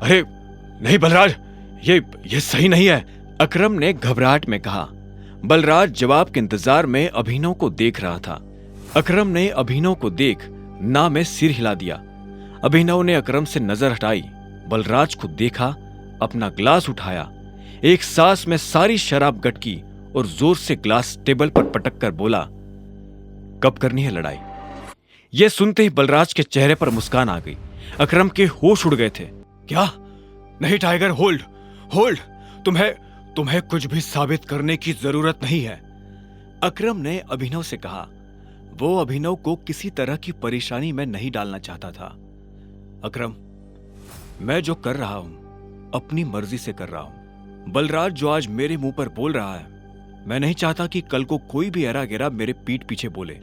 अरे नहीं बलराज, ये सही नहीं है, अकरम ने घबराहट में कहा। बलराज जवाब के इंतजार में अभिनव को देख रहा था। अकरम ने अभिनव को देख ना में सिर हिला दिया। अभिनव ने अकरम से नजर हटाई, बलराज को देखा, अपना ग्लास उठाया, एक सांस में सारी शराब गटकी और जोर से ग्लास टेबल पर पटक कर बोला, कब करनी है लड़ाई? यह सुनते ही बलराज के चेहरे पर मुस्कान आ गई। अकरम के होश उड़ गए थे। क्या? नहीं टाइगर, होल्ड होल्ड, तुम्हें कुछ भी साबित करने की जरूरत नहीं है, अकरम ने अभिनव से कहा। वो अभिनव को किसी तरह की परेशानी में नहीं डालना चाहता था। अकरम, मैं जो कर रहा हूं अपनी मर्जी से कर रहा हूं। बलराज जो आज मेरे मुंह पर बोल रहा है, मैं नहीं चाहता कि कल को कोई भी एरा गेरा मेरे पीठ पीछे बोले,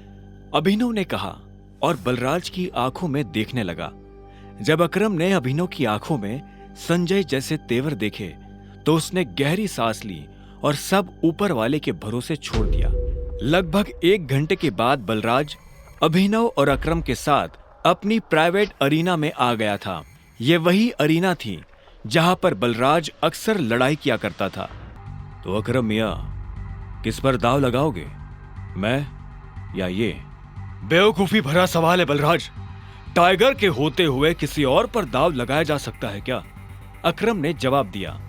अभिनव ने कहा और बलराज की आंखों में देखने लगा। जब अकरम ने अभिनव की आंखों में संजय जैसे तेवर देखे तो उसने गहरी सांस ली और सब ऊपर वाले के भरोसे छोड़ दिया। लगभग 1 घंटे के बाद बलराज अभिनव और अकरम के साथ अपनी प्राइवेट अरीना में आ गया था। ये वही अरीना थी जहां पर बलराज अक्सर लड़ाई किया करता था। तो अकरम मियां, किस पर दाव लगाओगे, मैं या ये? बेवकूफी भरा सवाल है बलराज, टाइगर के होते हुए किसी और पर दाव लगाया जा सकता है क्या? अकरम ने जवाब दिया।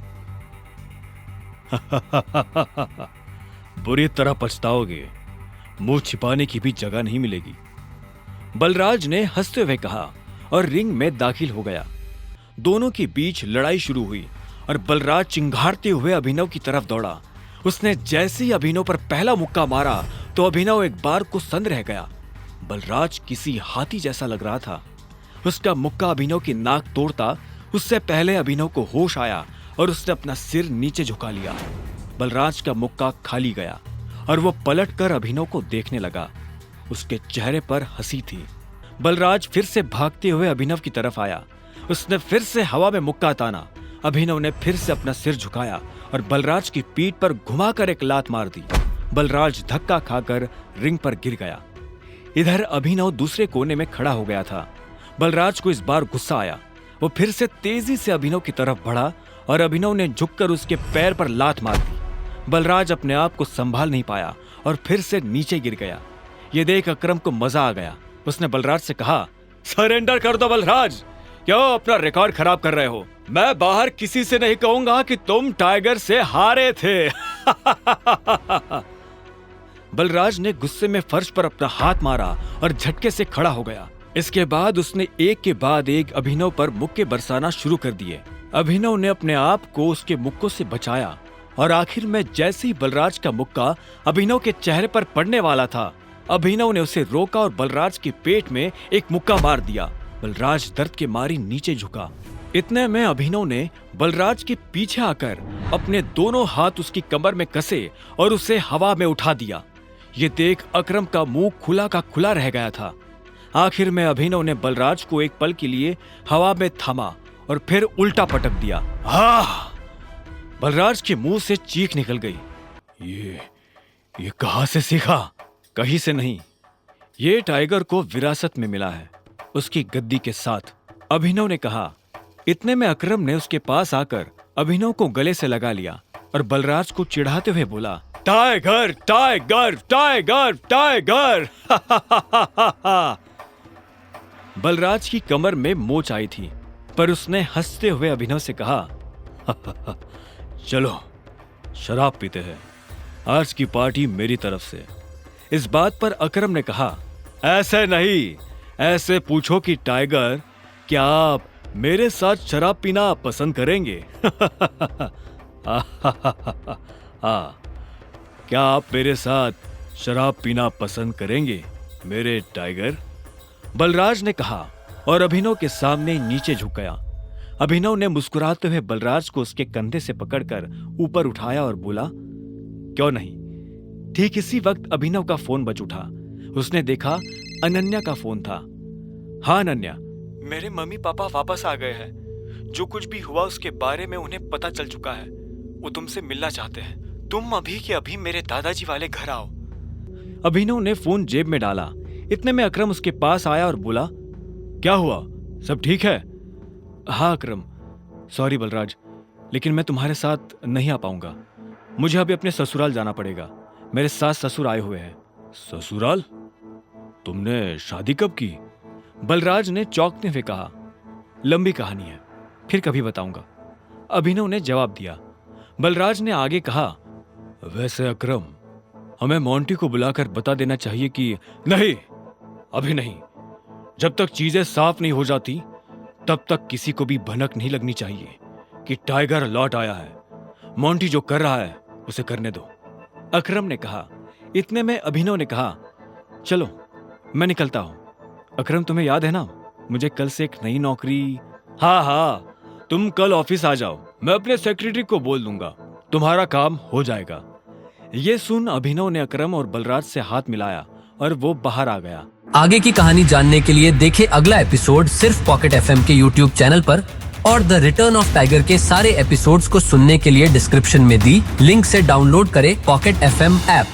बुरी तरह पछताओगे, मुंह छिपाने की भी जगह नहीं मिलेगी, बलराज ने हंसते हुए कहा और रिंग में दाखिल हो गया। दोनों के बीच लड़ाई शुरू हुई और बलराज चिंघाड़ते हुए अभिनव की तरफ दौड़ा। उसने जैसे ही अभिनव पर पहला मुक्का मारा तो अभिनव एक बार को सन्न रह गया। बलराज किसी हाथी जैसा लग रहा था। उसका मुक्का अभिनव की नाक तोड़ता उससे पहले अभिनव को होश आया और उसने अपना सिर नीचे झुका लिया। बलराज का मुक्का खाली गया और वो पलटकर अभिनव को देखने लगा। उसके चेहरे पर हंसी थी। बलराज फिर से भागते हुए अभिनव की तरफ आया। उसने फिर से हवा में मुक्का ताना। अभिनव ने फिर से अपना सिर झुकाया और बलराज की पीठ पर घुमाकर एक लात मार दी। बलराज धक्का खाकर रिंग पर गिर गया। इधर अभिनव दूसरे कोने में खड़ा हो गया था। बलराज को इस बार गुस्सा आया। वो फिर से तेजी से अभिनव की तरफ बढ़ा और अभिनव ने झुककर उसके पैर पर लात मार दी। बलराज अपने आप को संभाल नहीं पाया और फिर से नीचे गिर गया। ये देख अकरम को मजा आ गया। उसने बलराज से कहा, सरेंडर कर दो बलराज, क्यों अपना रिकॉर्ड खराब कर रहे हो? मैं बाहर किसी से नहीं कहूंगा कि तुम टाइगर से हारे थे। बलराज ने गुस्से में फर्श पर अपना हाथ मारा और झटके से खड़ा हो गया। इसके बाद उसने एक के बाद एक अभिनव पर मुक्के बरसाना शुरू कर दिए। अभिनव ने अपने आप को उसके मुक्कों से बचाया और आखिर में जैसे ही बलराज का मुक्का अभिनव के चेहरे पर पड़ने वाला था, अभिनव ने उसे रोका और बलराज के पेट में एक मुक्का मार दिया। बलराज दर्द के मारी नीचे झुका। इतने में अभिनव ने बलराज के पीछे आकर अपने दोनों हाथ उसकी कमर में कसे और उसे हवा में उठा दिया। ये देख अकरम का मुंह खुला का खुला रह गया था। आखिर में अभिनव ने बलराज को एक पल के लिए हवा में थामा और फिर उल्टा पटक दिया। बलराज के मुंह से चीख निकल गई। ये कहां से सीखा? कहीं से नहीं, ये टाइगर को विरासत में मिला है, उसकी गद्दी के साथ, अभिनव ने कहा। इतने में अकरम ने उसके पास आकर अभिनव को गले से लगा लिया और बलराज को चिढ़ाते हुए बोला, tiger tiger tiger tiger. Balraj की कमर में मोच आई थी, पर उसने हंसते हुए अभिनव से कहा, चलो शराब पीते हैं, आज की पार्टी मेरी तरफ से। इस बात पर अकरम ने कहा, ऐसे नहीं, ऐसे पूछो कि टाइगर, क्या आप मेरे साथ शराब पीना पसंद करेंगे? क्या आप मेरे साथ शराब पीना पसंद करेंगे मेरे टाइगर? बलराज ने कहा और अभिनव के सामने नीचे झुक गया। अभिनव ने मुस्कुराते हुए बलराज को उसके कंधे से पकड़कर ऊपर उठाया और बोला, क्यों नहीं। ठीक इसी वक्त अभिनव का फोन बज उठा। उसने देखा अनन्या का फोन था। हाँ अनन्या, मेरे मम्मी पापा वापस आ गए हैं। जो कुछ भी हुआ उसके बारे में उन्हें पता चल चुका है। वो तुमसे मिलना चाहते हैं। तुम अभी के अभी मेरे दादाजी वाले घर आओ। अभिनव ने फोन जेब में डाला। इतने में अकरम उसके पास आया और बोला, क्या हुआ, सब ठीक है? हाँ अकरम, सॉरी बलराज, लेकिन मैं तुम्हारे साथ नहीं आ पाऊंगा। मुझे अभी अपने ससुराल जाना पड़ेगा। मेरे सास ससुर आए हुए हैं। ससुराल? तुमने शादी कब की? बलराज ने चौंकते हुए कहा। लंबी कहानी है, फिर कभी बताऊंगा, अभिनव ने जवाब दिया। बलराज ने आगे कहा, वैसे अकरम, हमें मोंटी को बुलाकर बता देना चाहिए कि नहीं, अभी नहीं। जब तक चीजें साफ नहीं हो जाती तब तक किसी को भी भनक नहीं लगनी चाहिए कि टाइगर लौट आया है। मोंटी जो कर रहा है उसे करने दो, अकरम ने कहा। इतने में अभिनव ने कहा, चलो मैं निकलता हूं। अकरम, तुम्हें याद है ना, मुझे कल से एक नई नौकरी। हाँ, तुम कल ऑफिस आ जाओ, मैं अपने सेक्रेटरी को बोल दूंगा, तुम्हारा काम हो जाएगा। ये सुन अभिनव ने अकरम और बलराज से हाथ मिलाया और वो बाहर आ गया। आगे की कहानी जानने के लिए देखें अगला एपिसोड सिर्फ पॉकेट एफएम के यूट्यूब चैनल पर, और द रिटर्न ऑफ टाइगर के सारे एपिसोड्स को सुनने के लिए डिस्क्रिप्शन में दी लिंक से डाउनलोड करें पॉकेट एफएम ऐप।